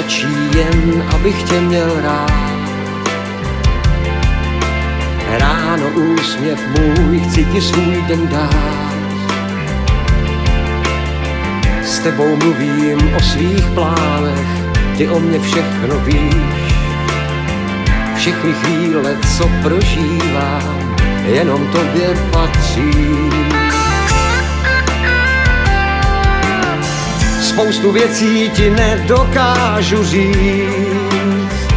stačí jen, abych tě měl rád. Ráno úsměv můj, chci ti svůj den dát. S tebou mluvím o svých plánech, ty o mě všechno víš. Všechny chvíle, co prožívám, jenom tobě patří. Spoustu věcí ti nedokážu říct,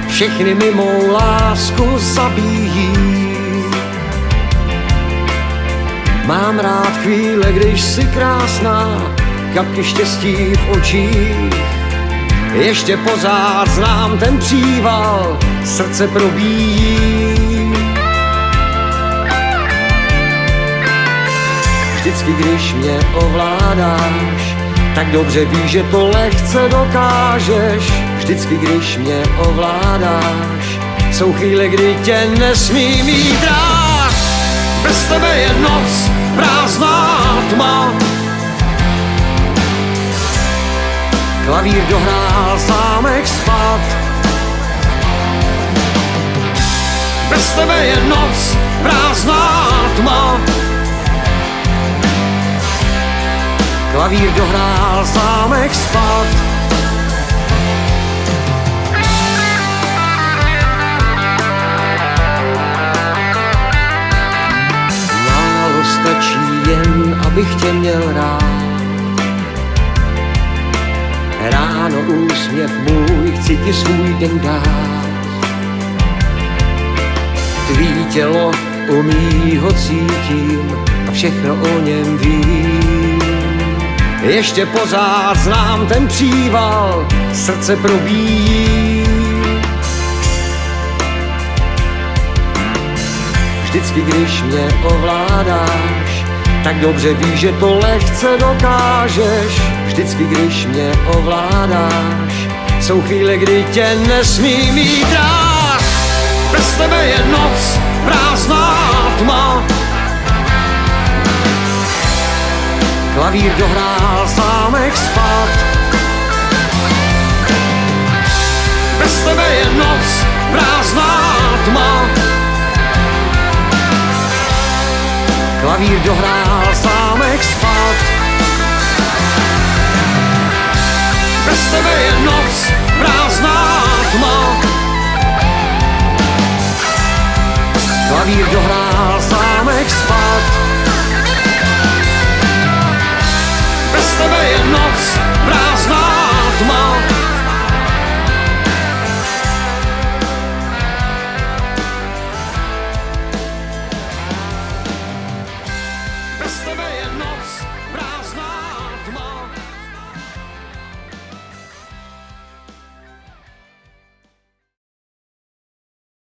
všechny mi mou lásku zabíjí. Mám rád chvíle, když jsi krásná, kapky štěstí v očích. Ještě pořád znám ten příval, srdce probíjí. Vždycky, když mě ovládáš, tak dobře víš, že to lehce dokážeš. Vždycky, když mě ovládáš, jsou chvíle, kdy tě nesmím mít rád. Bez tebe je noc, prázdná tma. Klavír dohrál zámek spát. Bez tebe je noc, prázdná tma. Klavír dohrál zámek spát. Málo stačí jen, abych tě měl rád. Ráno úsměv můj, chci ti svůj den dát. Tvý tělo u mýho cítím a všechno o něm vím. Ještě pořád znám ten příval, srdce probíjí. Vždycky, když mě ovládáš, tak dobře víš, že to lehce dokážeš. Vždycky, když mě ovládáš, jsou chvíle, kdy tě nesmím mít rád. Bez tebe je noc, prázdná tma. Klavír dohrál zámek spát. Bez tebe je noc, prázdná tma. Klavír dohrál zámek spát. Bez tebe je noc, prázdná tma. Klavír dohrál zámek spát.